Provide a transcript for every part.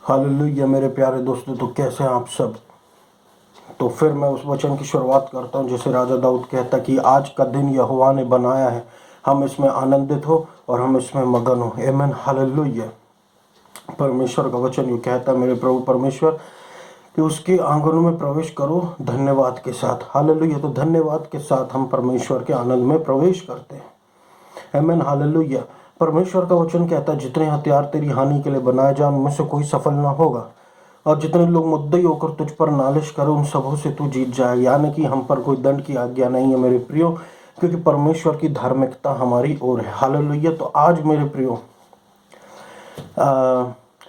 Hallelujah मेरे प्यारे दोस्तों, तो कैसे हैं आप सब। तो फिर मैं उस वचन की शुरुआत करता हूं जैसे राजा दाऊद कहता कि आज का दिन यहोवा ने बनाया है, हम इसमें आनंदित हो और हम इसमें मगन हो। आमीन हालेलुया। परमेश्वर का वचन ये कहता है मेरे प्रभु परमेश्वर कि उसके आंगनों में प्रवेश करो धन्यवाद के साथ। हालेलुया। तो धन्यवाद के साथ हम परमेश्वर के आनंद में प्रवेश करते हैं। आमीन हालेलुया। परमेश्वर का वचन कहता है जितने हथियार तेरी हानि के लिए बनाए जाए उनमें से कोई सफल ना होगा, और जितने लोग मुद्दई होकर तुझ पर नालिश करें उन सबों से तू जीत जाएगा। यानी कि हम पर कोई दंड की आज्ञा नहीं है मेरे प्रियो, क्योंकि परमेश्वर की धार्मिकता हमारी ओर है। हालेलुया। तो आज मेरे प्रियो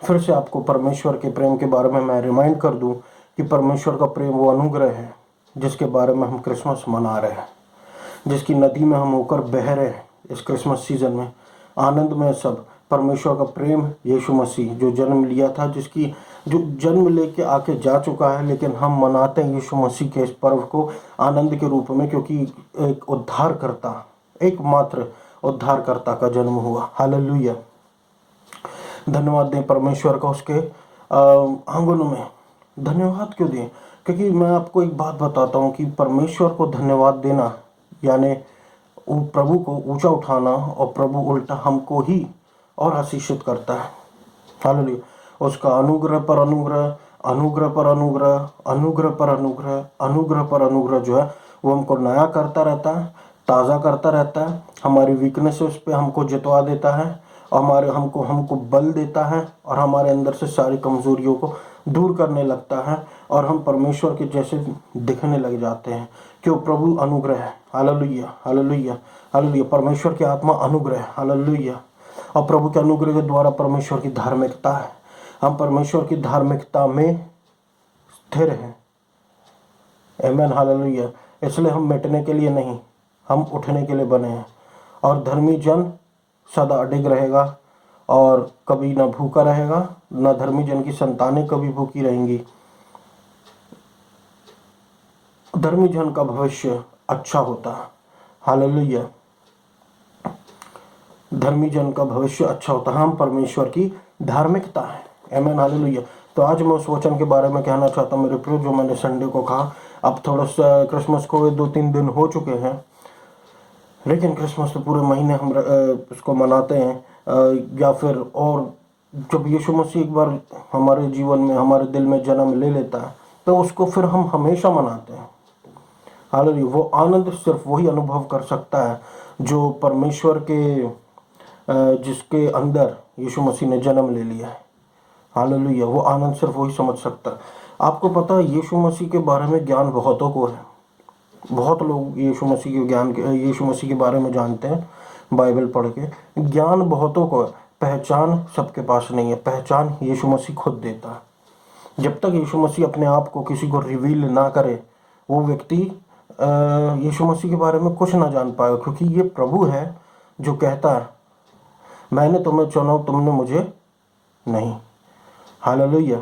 फिर से आपको परमेश्वर के प्रेम के बारे में मैं रिमाइंड कर दूं कि परमेश्वर का प्रेम वो अनुग्रह है जिसके बारे में हम क्रिसमस मना रहे हैं, जिसकी नदी में हम होकर बह रहे हैं इस क्रिसमस सीजन में। आनंद में सब परमेश्वर का प्रेम, यीशु मसीह जो जन्म लिया था, जो जन्म लेके आके जा चुका है, लेकिन हम मनाते हैं यीशु मसीह के इस पर्व को आनंद के रूप में, क्योंकि एक उद्धारकर्ता, एकमात्र उद्धारकर्ता का जन्म हुआ। हालेलुया। धन्यवाद दें परमेश्वर का उसके आंगनों में। धन्यवाद क्यों दें? क्योंकि मैं आपको एक बात बताता हूँ कि परमेश्वर को धन्यवाद देना यानी वो प्रभु को ऊंचा उठाना, और प्रभु उल्टा हमको ही और आशीषित करता है। हालेलुया। उसका अनुग्रह पर अनुग्रह, अनुग्रह पर अनुग्रह, अनुग्रह पर अनुग्रह, अनुग्रह पर अनुग्रह जो है वो हमको नया करता रहता है, ताज़ा करता रहता है। हमारी वीकनेसेस पे हमको जितवा देता है, और हमारे हमको हमको बल देता है, और हमारे अंदर से सारी कमजोरियों को दूर करने लगता है, और हम परमेश्वर के जैसे दिखने लग जाते हैं। क्यों? प्रभु अनुग्रह है। Hallelujah hallelujah hallelujah. परमेश्वर की आत्मा अनुग्रह है। हालेलुया। और प्रभु के अनुग्रह के द्वारा परमेश्वर की धार्मिकता है। हम परमेश्वर की धार्मिकता में स्थिर हैं। आमीन हालेलुया। इसलिए हम मिटने के लिए नहीं, हम उठने के लिए बने हैं। और धर्मी जन सदा अडिग रहेगा और कभी ना भूखा रहेगा, ना धर्मी जन की संतानें कभी भूखी रहेंगी। धर्मी जन का भविष्य अच्छा होता है। हालेलुया। धर्मी जन का भविष्य अच्छा होता है। हम परमेश्वर की धार्मिकता है। आमीन हालेलुया। तो आज मैं उस वचन के बारे में कहना चाहता हूँ मेरे प्रिय, जो मैंने संडे को कहा। अब थोड़ा सा क्रिसमस को 2-3 दिन हो चुके हैं, लेकिन क्रिसमस तो पूरे महीने हम उसको मनाते हैं। या फिर और जब यीशु मसीह एक बार हमारे जीवन में, हमारे दिल में जन्म ले लेता है, तो उसको फिर हम हमेशा मनाते हैं। हालेलुया। वो आनंद सिर्फ वही अनुभव कर सकता है जो परमेश्वर के जिसके अंदर यीशु मसीह ने जन्म ले लिया है। हालेलुया। वो आनंद सिर्फ वही समझ सकता है। आपको पता है यीशु मसीह के बारे में ज्ञान बहुतों को है। बहुत लोग यीशु मसीह के बारे में जानते हैं बाइबल पढ़ के। ज्ञान बहुतों को है, पहचान सबके पास नहीं है। पहचान यीशु मसीह खुद देता है। जब तक यीशु मसीह अपने आप को किसी को रिवील ना करे, वो व्यक्ति यीशु मसीह के बारे में कुछ ना जान पाएगा, क्योंकि ये प्रभु है जो कहता है मैंने तुम्हें चुना, तुमने मुझे नहीं। हालेलुया।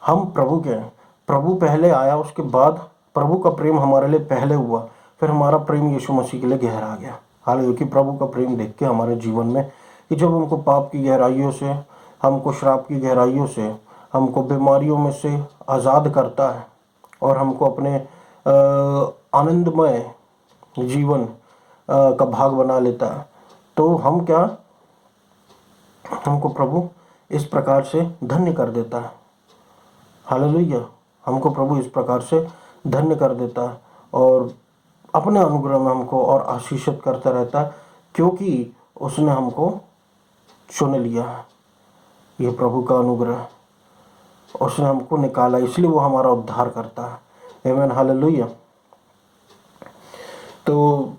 हम प्रभु के हैं। प्रभु पहले आया, उसके बाद प्रभु का प्रेम हमारे लिए पहले हुआ, फिर हमारा प्रेम यीशु मसीह के लिए गहरा गया। हालेलुया। कि प्रभु का प्रेम देख के हमारे जीवन में कि जब हमको पाप की गहराइयों से, हमको श्राप की गहराइयों से, हमको बीमारियों में से आज़ाद करता है, और हमको अपने आनंदमय जीवन का भाग बना लेता है, तो हम क्या, हमको प्रभु इस प्रकार से धन्य कर देता है। हालेलुया। हमको प्रभु इस प्रकार से धन्य कर देता है, और अपने अनुग्रह में हमको और आशीषित करता रहता है, क्योंकि उसने हमको चुन लिया है। ये प्रभु का अनुग्रह, उसने हमको निकाला, इसलिए वो हमारा उद्धार करता है। आमीन हालेलुया। तो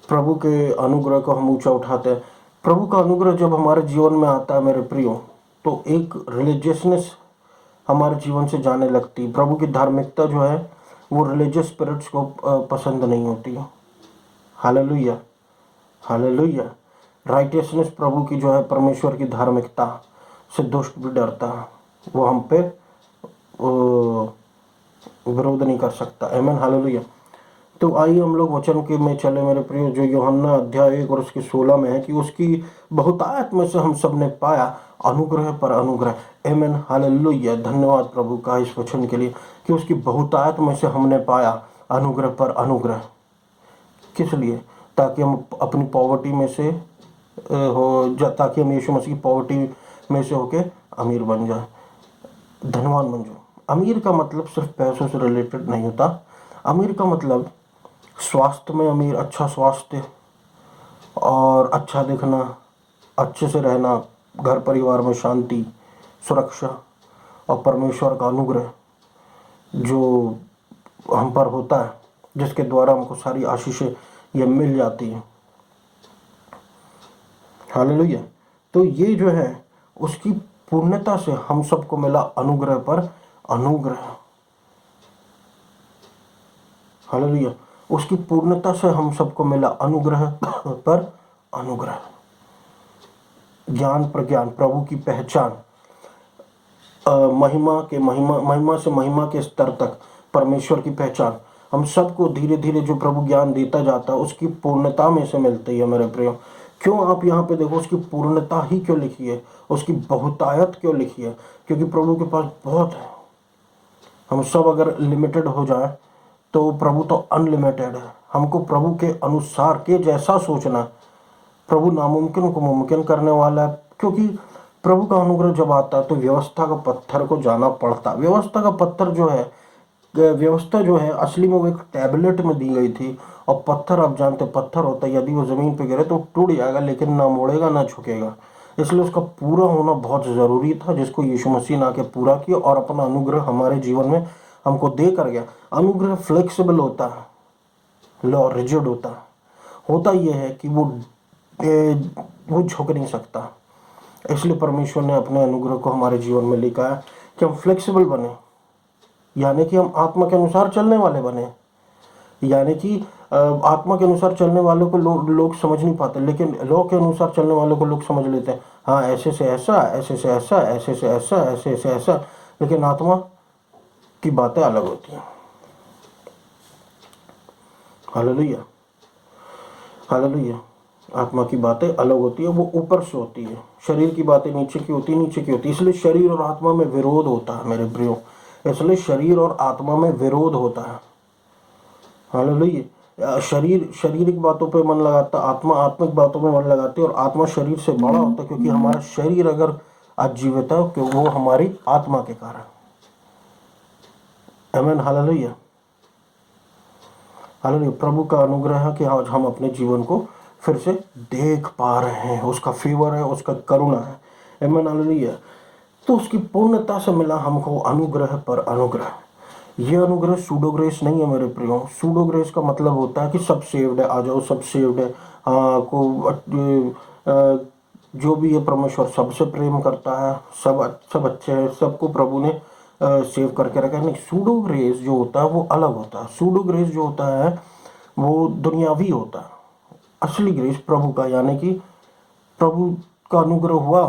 प्रभु के अनुग्रह को हम ऊंचा उठाते हैं। प्रभु का अनुग्रह जब हमारे जीवन में आता है मेरे प्रियो, तो एक रिलीजियसनेस हमारे जीवन से जाने लगती है। प्रभु की धार्मिकता जो है वो रिलीजियस स्पिरिट्स को पसंद नहीं होती। Hallelujah hallelujah. राइटियसनेस प्रभु की जो है, परमेश्वर की धार्मिकता से दुष्ट भी डरता है, वो हम पे विरोध नहीं कर सकता। आमीन हालेलुया। तो आइए हम लोग वचन के में चले मेरे प्रिय, जो यूहन्ना अध्याय 1 और उसके 16 में है कि उसकी बहुतायत में से हम सब ने पाया अनुग्रह पर अनुग्रह। आमीन, हालेलुया। धन्यवाद प्रभु का इस वचन के लिए कि उसकी बहुतायत में से हमने पाया अनुग्रह पर अनुग्रह। किस लिए? ताकि हम अपनी पॉवर्टी में से ताकि हम यीशु मसीह की पॉवर्टी में से होके अमीर बन जाए। धनवान बन जाए। अमीर का मतलब सिर्फ पैसों से रिलेटेड नहीं होता। अमीर का मतलब स्वास्थ्य में अमीर, अच्छा स्वास्थ्य और अच्छा दिखना, अच्छे से रहना, घर परिवार में शांति, सुरक्षा और परमेश्वर का अनुग्रह जो हम पर होता है, जिसके द्वारा हमको सारी आशीषें ये मिल जाती हैं। हालेलुया। तो ये जो है उसकी पूर्णता से हम सबको मिला अनुग्रह पर अनुग्रह। हालेलुया। उसकी पूर्णता से हम सबको मिला अनुग्रह पर अनुग्रह। ज्ञान पर ज्ञान, प्रभु की पहचान, महिमा से महिमा के स्तर तक परमेश्वर की पहचान हम सबको धीरे धीरे जो प्रभु ज्ञान देता जाता है उसकी पूर्णता में से मिलती है मेरे प्रियो। क्यों आप यहाँ पे देखो उसकी पूर्णता ही क्यों लिखी है, उसकी बहुतायत क्यों लिखी है? क्योंकि प्रभु के पास बहुत है। हम सब अगर लिमिटेड हो जाए तो प्रभु तो अनलिमिटेड है। हमको प्रभु के अनुसार के जैसा सोचना। प्रभु नामुमकिन को मुमकिन करने वाला है, क्योंकि प्रभु का अनुग्रह जब आता है तो व्यवस्था का पत्थर को जाना पड़ता। व्यवस्था का पत्थर जो है, व्यवस्था जो है असली में वो एक टैबलेट में दी गई थी। और पत्थर, आप जानते पत्थर होता है, यदि वो जमीन पे गिरे तो टूट जाएगा लेकिन ना मुड़ेगा ना झुकेगा। इसलिए उसका पूरा होना बहुत ज़रूरी था, जिसको यीशु मसीह ने आके पूरा किया और अपना अनुग्रह हमारे जीवन में हमको दे कर गया। अनुग्रह फ्लेक्सिबल होता है, लॉ रिजिड होता है। होता यह है कि वो झुक नहीं सकता। इसलिए परमेश्वर ने अपने अनुग्रह को हमारे जीवन में लिखा है कि हम फ्लेक्सिबल बने, यानी कि हम आत्मा के अनुसार चलने वाले बने। यानी कि आत्मा के अनुसार चलने वालों को लोग समझ नहीं पाते, लेकिन लॉ के अनुसार चलने वालों को लोग समझ लेते हैं। हाँ, ऐसे से ऐसा, ऐसे से ऐसा, ऐसे से ऐसा, ऐसे से ऐसा, लेकिन आत्मा की बातें अलग होती हैं। Hallelujah, hallelujah. आत्मा की बातें अलग होती है, वो ऊपर से होती है। शरीर की बातें नीचे की होती है, नीचे की होती है। इसलिए शरीर और आत्मा में विरोध होता है मेरे प्रियो। इसलिए शरीर और आत्मा में विरोध होता है। हालेलुया। शरीर शारीरिक बातों पे मन लगाता, आत्मा आत्मिक बातों में मन लगाती है, और आत्मा शरीर से बड़ा होता है, क्योंकि हमारा शरीर अगर आज जीवित है कि वो हमारी आत्मा के कारण। आमीन, हालेलुया, हालेलुया। प्रभु का अनुग्रह है कि आज हम अपने जीवन को फिर से देख पा रहे हैं। उसका फेवर है, उसका करुणा है। आमीन, हालेलुया। तो उसकी पूर्णता से मिला हमको अनुग्रह पर अनुग्रह। ये अनुग्रह सूडो ग्रेस नहीं है मेरे प्रियो। सूडो ग्रेस का मतलब होता है कि सब सेव्ड है, आ जाओ सब सेव्ड है। जो भी है परमेश्वर सबसे प्रेम करता है, सब अच्छे हैं, सबको प्रभु ने सेव करके रखा है। नहीं, सूडो ग्रेस जो होता है वो अलग होता है। सूडो ग्रेस जो होता है वो दुनियावी होता है। असली ग्रेस प्रभु का, यानी कि प्रभु का अनुग्रह हुआ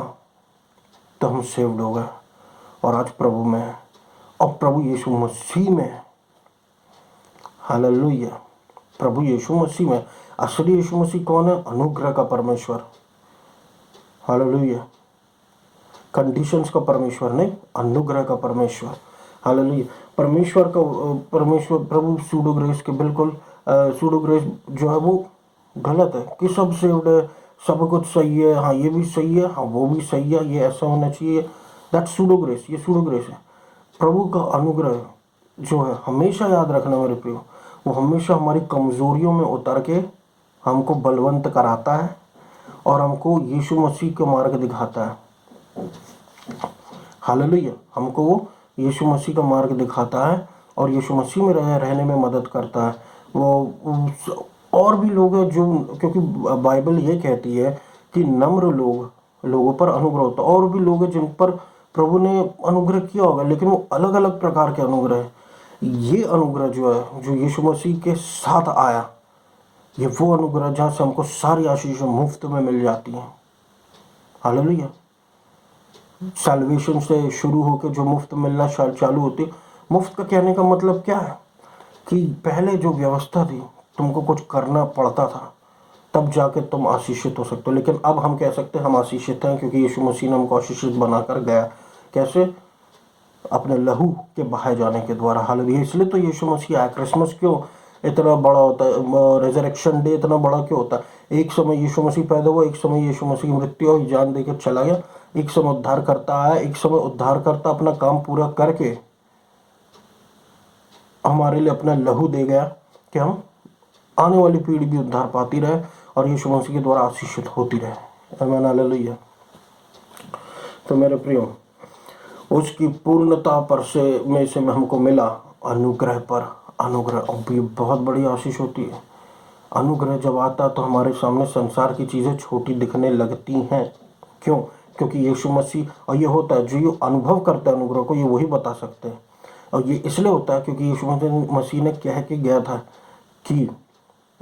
तो हम सेव्ड हो गए और आज प्रभु में है, और प्रभु यीशु मसीह में है। हालेलुया। प्रभु यीशु मसीह में। असली यीशु मसीह कौन है? अनुग्रह का परमेश्वर। हालेलुया। कंडीशंस का परमेश्वर नहीं, अनुग्रह का परमेश्वर। हालेलुया। परमेश्वर प्रभु सूडो ग्रेस के बिल्कुल सूडो ग्रेस जो है वो गलत है कि सब सेव्ड है, सब कुछ सही है, हाँ ये भी सही है, हाँ वो भी सही है, ये ऐसा होना चाहिए। दैट सूडो ग्रेस, ये सूडो ग्रेस है। प्रभु का अनुग्रह जो है, हमेशा याद रखना मेरे प्रियो, वो हमेशा हमारी कमजोरियों में उतर के हमको बलवंत कराता है और हमको यीशु मसीह का मार्ग दिखाता है। हालेलुया। हमको वो यीशु मसीह का मार्ग दिखाता है और यीशु मसीह में रहने में मदद करता है। वो और भी लोग हैं जो, क्योंकि बाइबल ये कहती है कि नम्र लोगों पर अनुग्रह होता है। और भी लोग हैं जिन पर प्रभु ने अनुग्रह किया होगा, लेकिन वो अलग अलग प्रकार के अनुग्रह है। ये अनुग्रह जो है, जो यीशु मसीह के साथ आया, ये वो अनुग्रह जहाँ से हमको सारी आशीषें मुफ्त में मिल जाती हैं। हालेलुया। सैल्वेशन से शुरू होकर जो मुफ्त मिलना चालू होती है। मुफ्त का कहने का मतलब क्या है? कि पहले जो व्यवस्था थी तुमको कुछ करना पड़ता था, तब जाके तुम आशीषित हो सकते हो, लेकिन अब हम कह सकते हैं हम आशीषित हैं क्योंकि यीशु मसीह ने हमको आशीषित बनाकर गया। कैसे? अपने लहू के बहाए जाने के द्वारा। हालेलुया। इसलिए तो यीशु मसीह आया। क्रिसमस क्यों इतना बड़ा होता है, रेजरेक्शन डे इतना बड़ा क्यों होता है? एक समय यीशु मसीह पैदा हुआ, एक समय यीशु मसीह की मृत्यु हुई, जान देकर चला गया, एक समय उद्धार करता आया, एक समय उद्धार करता अपना काम पूरा करके हमारे लिए अपना लहू दे गया कि हम आने वाली पीढ़ी भी उद्धार पाती रहे और यीशु मसीह के द्वारा आशीषित होती रहे। आमीन, हालेलुया। तो मेरे प्रियो, उसकी पूर्णता पर से में से हमको मिला अनुग्रह पर अनुग्रह। अब ये बहुत बड़ी आशीष होती है। अनुग्रह जब आता तो हमारे सामने संसार की चीज़ें छोटी दिखने लगती हैं। क्यों? क्योंकि यीशु मसीह, और ये होता है जो ये अनुभव करता है अनुग्रह को, ये वही बता सकते हैं। और ये इसलिए होता है क्योंकि यीशु मसीह ने कह के गया था कि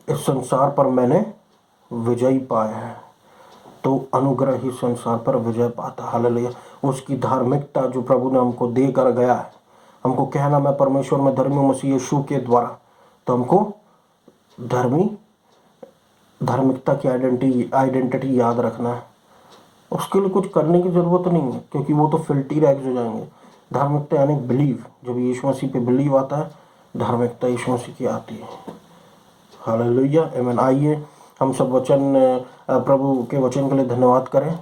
इस संसार पर मैंने विजय पाया है, तो अनुग्रह ही संसार पर विजय पाता। हालेलुया। उसकी धार्मिकता जो प्रभु ने हमको देकर गया है, हमको कहना मैं परमेश्वर में धर्मी मसीह यीशु के द्वारा, तो हमको धार्मिकता की आइडेंटिटी याद रखना है। उसके लिए कुछ करने की ज़रूरत नहीं है क्योंकि वो तो फिल्टी रैग्स हो जाएंगे। धार्मिकता यानी बिलीव, जब यीशु मसीह पे बिलीव आता है, धार्मिकता यीशु मसीह की आती है। हालेलुया, आमीन। आइए हम सब प्रभु के वचन के लिए धन्यवाद करें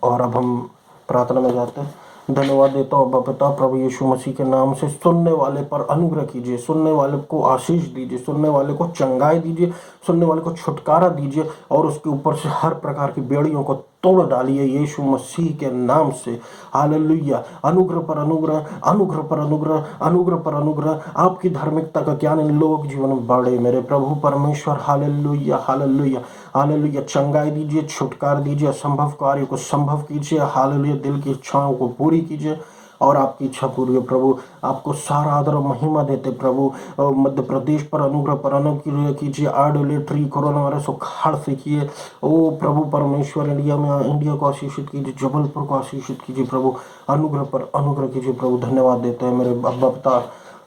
और अब हम प्रार्थना में जाते हैं। धन्यवाद देता हूँ अब्बा पिता, प्रभु यीशु मसीह के नाम से सुनने वाले पर अनुग्रह कीजिए, सुनने वाले को आशीष दीजिए, सुनने वाले को चंगाई दीजिए, सुनने वाले को छुटकारा दीजिए और उसके ऊपर से हर प्रकार की बेड़ियों को तोड़ डालिए यीशु मसीह के नाम से। हालेलुया। अनुग्रह पर अनुग्रह, अनुग्रह पर अनुग्रह, अनुग्रह पर अनुग्रह, आपकी धार्मिकता का ज्ञान इन लोगों के जीवन में बढ़े मेरे प्रभु परमेश्वर। Hallelujah, hallelujah, hallelujah. चंगाई दीजिए, छुटकारा दीजिए, असंभव कार्य को संभव कीजिए। हालेलुया। दिल की इच्छाओं को पूरी कीजिए और आपकी इच्छा पूरी हो प्रभु। आपको सारा आदर और महिमा देते प्रभु। मध्य प्रदेश पर अनुग्रह पर अनुग्रह कीजिए, आइडोलेट्री कोरोना वायरस को खाड़ फेंकिए। ओ प्रभु परमेश्वर, इंडिया को आशीषित कीजिए, जबलपुर को आशीषित कीजिए प्रभु। अनुग्रह पर अनुग्रह कीजिए प्रभु। धन्यवाद देते हैं मेरे अब्बा पिता,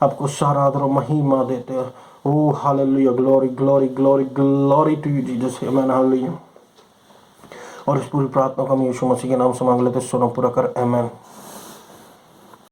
आपको सारा आदर और महिमा देते हैं। Oh hallelujah, glory glory glory glory to you Jesus, amen, hallelujah. और इस पूरी प्रार्थना को हम यीशु मसीह के नाम से मांग लेते, सुनो पूरा कर, आमीन।